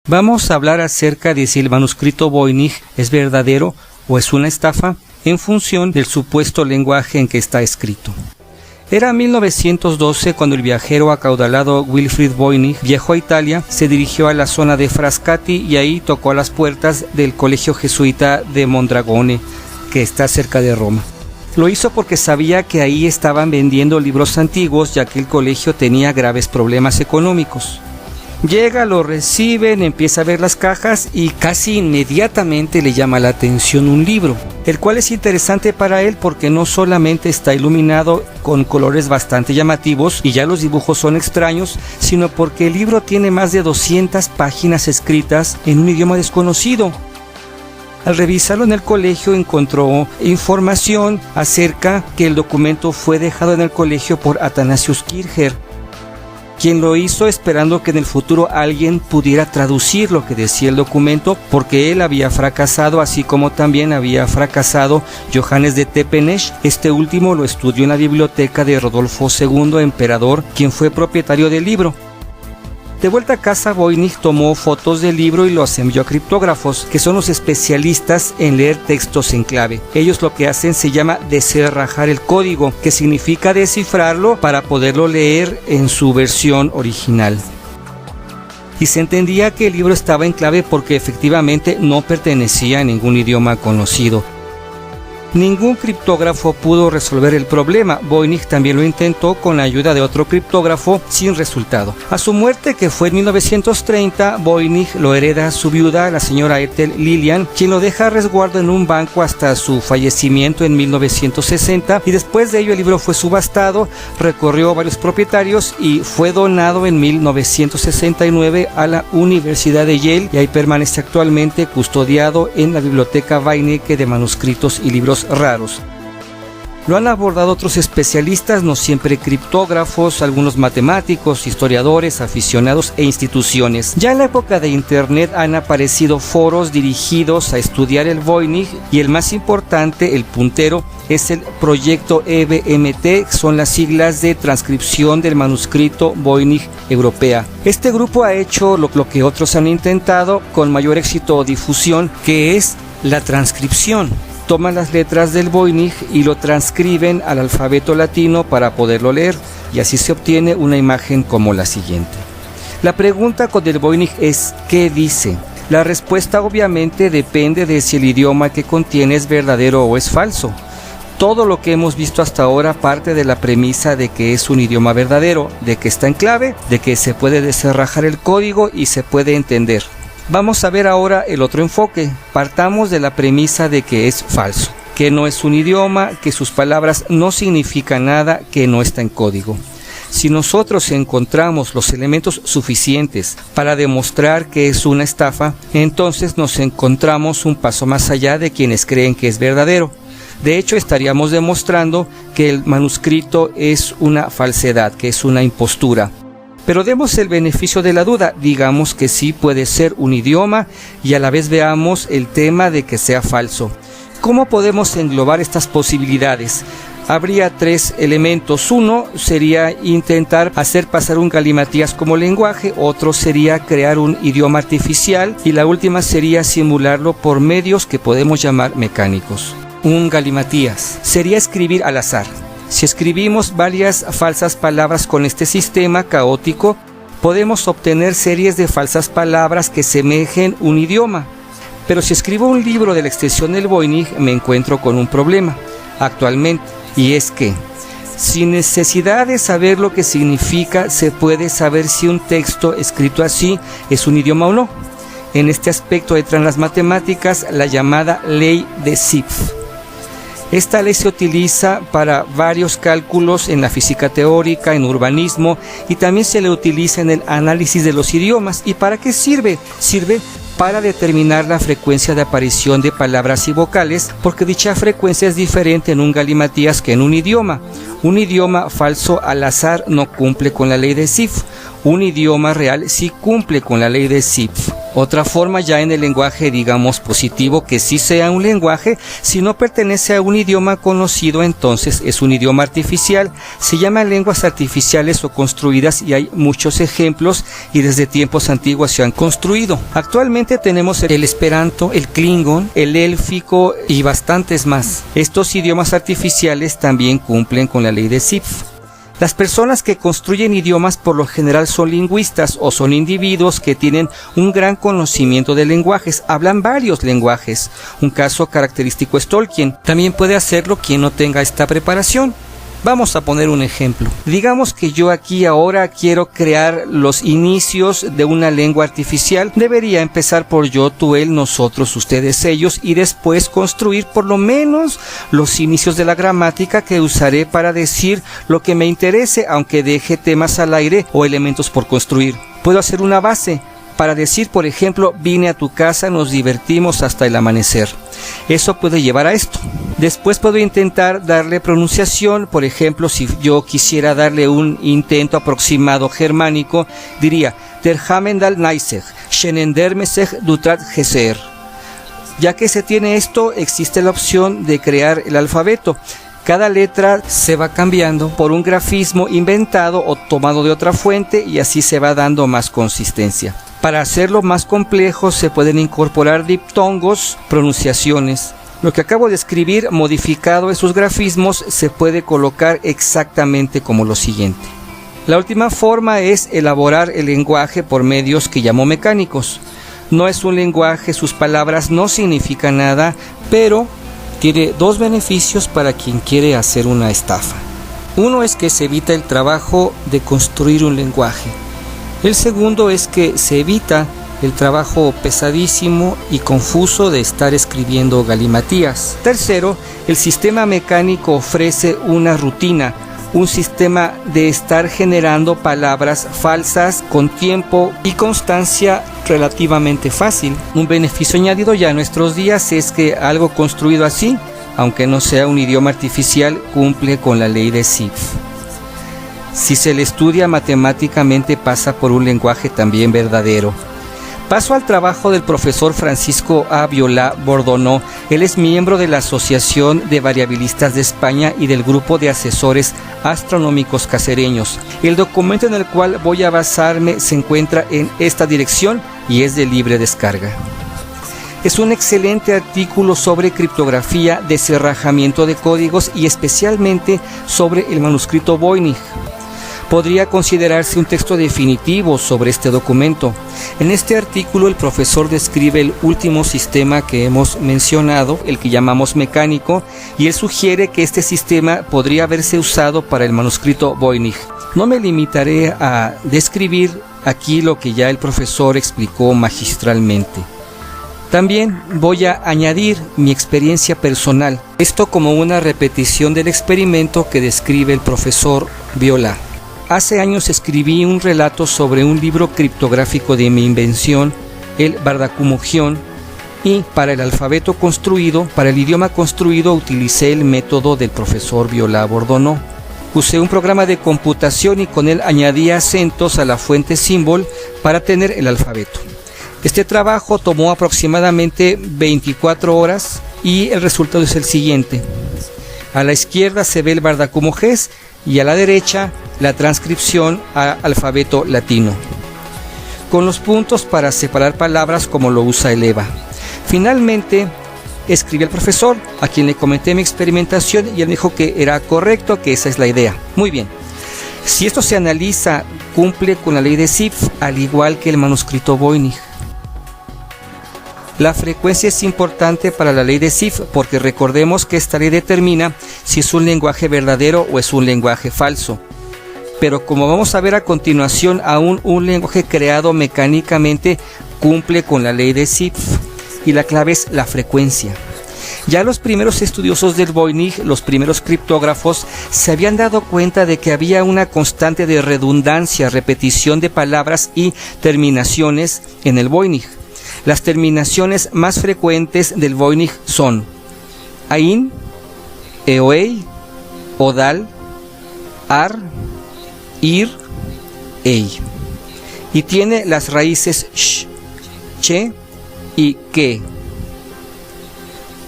Vamos a hablar acerca de si el manuscrito Voynich es verdadero o es una estafa en función del supuesto lenguaje en que está escrito. Era 1912 cuando el viajero acaudalado Wilfrid Voynich viajó a Italia, se dirigió a la zona de Frascati y ahí tocó a las puertas del colegio jesuita de Mondragone, que está cerca de Roma. Lo hizo porque sabía que ahí estaban vendiendo libros antiguos, ya que el colegio tenía graves problemas económicos. Llega, lo reciben, empieza a ver las cajas y casi inmediatamente le llama la atención un libro, el cual es interesante para él porque no solamente está iluminado con colores bastante llamativos y ya los dibujos son extraños, sino porque el libro tiene más de 200 páginas escritas en un idioma desconocido. Al revisarlo en el colegio encontró información acerca que el documento fue dejado en el colegio por Athanasius Kircher, quien lo hizo esperando que en el futuro alguien pudiera traducir lo que decía el documento, porque él había fracasado, así como también había fracasado Johannes de Tepenesch. Este último lo estudió en la biblioteca de Rodolfo II, emperador, quien fue propietario del libro. De vuelta a casa, Voynich tomó fotos del libro y los envió a criptógrafos, que son los especialistas en leer textos en clave. Ellos lo que hacen se llama descerrajar el código, que significa descifrarlo para poderlo leer en su versión original. Y se entendía que el libro estaba en clave porque efectivamente no pertenecía a ningún idioma conocido. Ningún criptógrafo pudo resolver el problema. Voynich también lo intentó con la ayuda de otro criptógrafo sin resultado. A su muerte, que fue en 1930, Voynich lo hereda a su viuda, la señora Ethel Lillian, quien lo deja a resguardo en un banco hasta su fallecimiento en 1960, y después de ello el libro fue subastado, recorrió varios propietarios y fue donado en 1969 a la Universidad de Yale, y ahí permanece actualmente custodiado en la Biblioteca Beinecke de manuscritos y libros raros. Lo han abordado otros especialistas, no siempre criptógrafos, algunos matemáticos, historiadores, aficionados e instituciones. Ya en la época de Internet han aparecido foros dirigidos a estudiar el Voynich, y el más importante, el puntero, es el proyecto EBMT, son las siglas de transcripción del manuscrito Voynich Europea. Este grupo ha hecho lo que otros han intentado con mayor éxito o difusión, que es la transcripción. Toman las letras del Voynich y lo transcriben al alfabeto latino para poderlo leer, y así se obtiene una imagen como la siguiente. La pregunta con el Voynich es ¿qué dice? La respuesta obviamente depende de si el idioma que contiene es verdadero o es falso. Todo lo que hemos visto hasta ahora parte de la premisa de que es un idioma verdadero, de que está en clave, de que se puede descerrajar el código y se puede entender. Vamos a ver ahora el otro enfoque. Partamos de la premisa de que es falso, que no es un idioma, que sus palabras no significan nada, que no está en código. Si nosotros encontramos los elementos suficientes para demostrar que es una estafa, entonces nos encontramos un paso más allá de quienes creen que es verdadero. De hecho, estaríamos demostrando que el manuscrito es una falsedad, que es una impostura. Pero demos el beneficio de la duda, digamos que sí puede ser un idioma y a la vez veamos el tema de que sea falso. ¿Cómo podemos englobar estas posibilidades? Habría tres elementos. Uno sería intentar hacer pasar un galimatías como lenguaje, otro sería crear un idioma artificial y la última sería simularlo por medios que podemos llamar mecánicos. Un galimatías sería escribir al azar. Si escribimos varias falsas palabras con este sistema caótico, podemos obtener series de falsas palabras que semejen un idioma. Pero si escribo un libro de la extensión del Voynich, me encuentro con un problema actualmente, y es que, sin necesidad de saber lo que significa, se puede saber si un texto escrito así es un idioma o no. En este aspecto entran las matemáticas, la llamada ley de Zipf. Esta ley se utiliza para varios cálculos en la física teórica, en urbanismo, y también se le utiliza en el análisis de los idiomas. ¿Y para qué sirve? Sirve para determinar la frecuencia de aparición de palabras y vocales, porque dicha frecuencia es diferente en un galimatías que en un idioma. Un idioma falso al azar no cumple con la ley de Zipf. Un idioma real sí cumple con la ley de Zipf. Otra forma ya en el lenguaje, digamos, positivo, que sí sea un lenguaje, si no pertenece a un idioma conocido, entonces es un idioma artificial. Se llaman lenguas artificiales o construidas y hay muchos ejemplos y desde tiempos antiguos se han construido. Actualmente tenemos el esperanto, el klingon, el élfico y bastantes más. Estos idiomas artificiales también cumplen con la ley de Zipf. Las personas que construyen idiomas por lo general son lingüistas o son individuos que tienen un gran conocimiento de lenguajes, hablan varios lenguajes. Un caso característico es Tolkien. También puede hacerlo quien no tenga esta preparación. Vamos a poner un ejemplo. Digamos que yo aquí ahora quiero crear los inicios de una lengua artificial. Debería empezar por yo, tú, él, nosotros, ustedes, ellos y después construir por lo menos los inicios de la gramática que usaré para decir lo que me interese, aunque deje temas al aire o elementos por construir. Puedo hacer una base para decir, por ejemplo, vine a tu casa, nos divertimos hasta el amanecer. Eso puede llevar a esto. Después puedo intentar darle pronunciación. Por ejemplo, si yo quisiera darle un intento aproximado germánico, diría Der Hamendal Neiseg, Schenendermeseg Dutrat Geser. Ya que se tiene esto, existe la opción de crear el alfabeto. Cada letra se va cambiando por un grafismo inventado o tomado de otra fuente y así se va dando más consistencia. Para hacerlo más complejo se pueden incorporar diptongos, pronunciaciones. Lo que acabo de escribir, modificado esos grafismos, se puede colocar exactamente como lo siguiente. La última forma es elaborar el lenguaje por medios que llamo mecánicos. No es un lenguaje, sus palabras no significan nada, pero tiene dos beneficios para quien quiere hacer una estafa. Uno es que se evita el trabajo de construir un lenguaje. El segundo es que se evita el trabajo pesadísimo y confuso de estar escribiendo galimatías. Tercero, el sistema mecánico ofrece una rutina, un sistema de estar generando palabras falsas con tiempo y constancia relativamente fácil. Un beneficio añadido ya en nuestros días es que algo construido así, aunque no sea un idioma artificial, cumple con la ley de Zipf. Si se le estudia matemáticamente, pasa por un lenguaje también verdadero. Paso al trabajo del profesor Francisco A. Viola Bordonó. Él es miembro de la Asociación de Variabilistas de España y del Grupo de Asesores Astronómicos Cacereños. El documento en el cual voy a basarme se encuentra en esta dirección y es de libre descarga. Es un excelente artículo sobre criptografía, desenrajamiento de códigos y especialmente sobre el manuscrito Voynich. Podría considerarse un texto definitivo sobre este documento. En este artículo el profesor describe el último sistema que hemos mencionado, el que llamamos mecánico, y él sugiere que este sistema podría haberse usado para el manuscrito Voynich. No me limitaré a describir aquí lo que ya el profesor explicó magistralmente. También voy a añadir mi experiencia personal, esto como una repetición del experimento que describe el profesor Viola. Hace años escribí un relato sobre un libro criptográfico de mi invención, el Bardacumogión, y para el alfabeto construido, para el idioma construido, utilicé el método del profesor Viola Bordonó. Usé un programa de computación y con él añadí acentos a la fuente symbol para tener el alfabeto. Este trabajo tomó aproximadamente 24 horas y el resultado es el siguiente. A la izquierda se ve el Bardacumogés y a la derecha la transcripción al alfabeto latino, con los puntos para separar palabras como lo usa el EVA. Finalmente, escribí al profesor, a quien le comenté mi experimentación y él me dijo que era correcto, que esa es la idea. Muy bien. Si esto se analiza, cumple con la ley de Zipf, al igual que el manuscrito Voynich. La frecuencia es importante para la ley de Zipf porque recordemos que esta ley determina si es un lenguaje verdadero o es un lenguaje falso. Pero como vamos a ver a continuación, aún un lenguaje creado mecánicamente cumple con la ley de Zipf y la clave es la frecuencia. Ya los primeros estudiosos del Voynich, los primeros criptógrafos, se habían dado cuenta de que había una constante de redundancia, repetición de palabras y terminaciones en el Voynich. Las terminaciones más frecuentes del Voynich son Ain, Eoei, Odal, Ar, Ir, Ei. Y tiene las raíces Sh, che y que.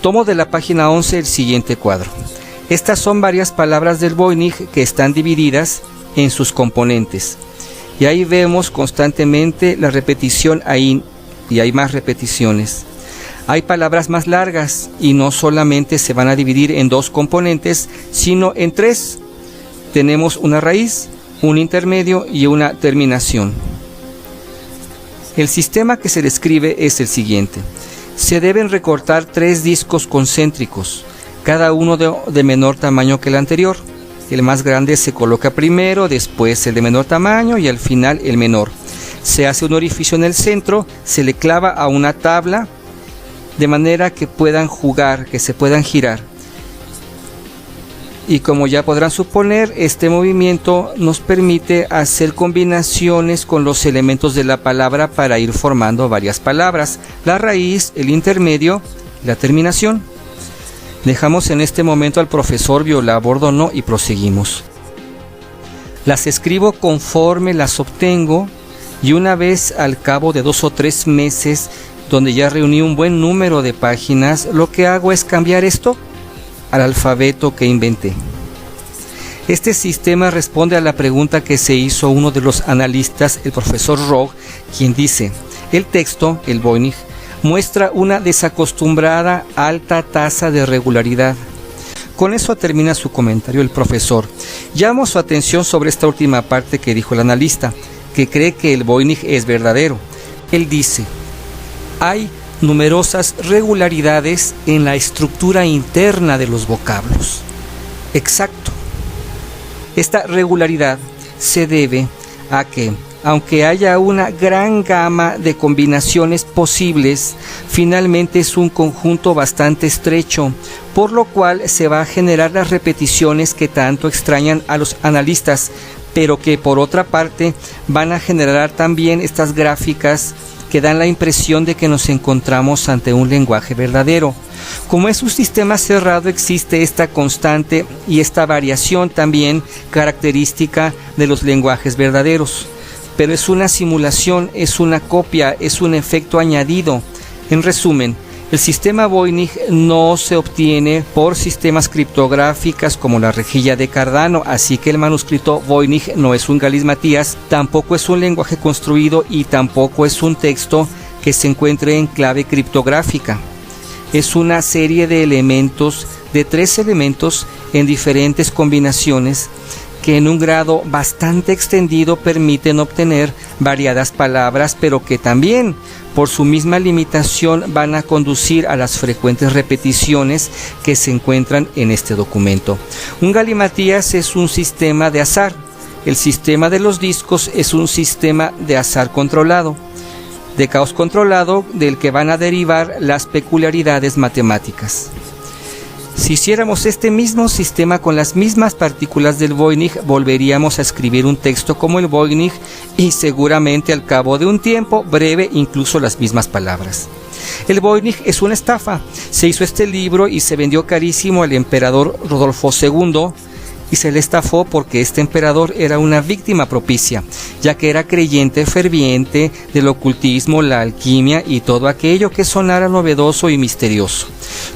Tomo de la página 11 el siguiente cuadro. Estas son varias palabras del Voynich que están divididas en sus componentes. Y ahí vemos constantemente la repetición ahí, y hay más repeticiones. Hay palabras más largas y no solamente se van a dividir en dos componentes, sino en tres. Tenemos una raíz, un intermedio y una terminación. El sistema que se describe es el siguiente. Se deben recortar 3 discos concéntricos, cada uno de menor tamaño que el anterior. El más grande se coloca primero, después el de menor tamaño y al final el menor. Se hace un orificio en el centro, se le clava a una tabla de manera que puedan jugar, que se puedan girar. Y como ya podrán suponer, este movimiento nos permite hacer combinaciones con los elementos de la palabra para ir formando varias palabras: la raíz, el intermedio, la terminación. Dejamos en este momento al profesor Viola Bordonó y proseguimos. Las escribo conforme las obtengo, y una vez al cabo de 2 o 3 meses, donde ya reuní un buen número de páginas, lo que hago es cambiar esto al alfabeto que inventé. Este sistema responde a la pregunta que se hizo uno de los analistas, el profesor Rogue, quien dice: el texto, el Voynich, muestra una desacostumbrada alta tasa de regularidad. Con eso termina su comentario el profesor. Llamo su atención sobre esta última parte que dijo el analista, que cree que el Voynich es verdadero. Él dice: hay numerosas regularidades en la estructura interna de los vocablos. Exacto. Esta regularidad se debe a que, aunque haya una gran gama de combinaciones posibles, finalmente es un conjunto bastante estrecho, por lo cual se va a generar las repeticiones que tanto extrañan a los analistas, pero que por otra parte van a generar también estas gráficas que dan la impresión de que nos encontramos ante un lenguaje verdadero. Como es un sistema cerrado, existe esta constante y esta variación también característica de los lenguajes verdaderos. Pero es una simulación, es una copia, es un efecto añadido. En resumen, el sistema Voynich no se obtiene por sistemas criptográficos como la rejilla de Cardano, así que el manuscrito Voynich no es un galismatías, tampoco es un lenguaje construido y tampoco es un texto que se encuentre en clave criptográfica. Es una serie de elementos, de 3 elementos en diferentes combinaciones, que en un grado bastante extendido permiten obtener variadas palabras, pero que también, por su misma limitación, van a conducir a las frecuentes repeticiones que se encuentran en este documento. Un galimatías es un sistema de azar. El sistema de los discos es un sistema de azar controlado, de caos controlado, del que van a derivar las peculiaridades matemáticas. Si hiciéramos este mismo sistema con las mismas partículas del Voynich, volveríamos a escribir un texto como el Voynich y seguramente al cabo de un tiempo breve incluso las mismas palabras. El Voynich es una estafa. Se hizo este libro y se vendió carísimo al emperador Rodolfo II, y se le estafó porque este emperador era una víctima propicia, ya que era creyente ferviente del ocultismo, la alquimia y todo aquello que sonara novedoso y misterioso.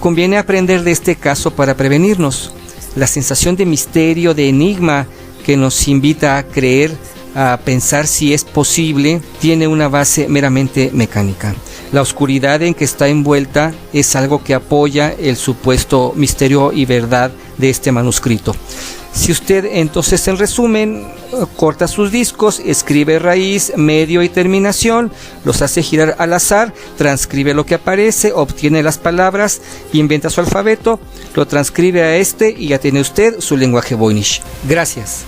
Conviene aprender de este caso para prevenirnos. La sensación de misterio, de enigma, que nos invita a creer, a pensar si es posible, tiene una base meramente mecánica. La oscuridad en que está envuelta es algo que apoya el supuesto misterio y verdad de este manuscrito. Si usted entonces, en resumen, corta sus discos, escribe raíz, medio y terminación, los hace girar al azar, transcribe lo que aparece, obtiene las palabras, inventa su alfabeto, lo transcribe a este y ya tiene usted su lenguaje Voynich. Gracias.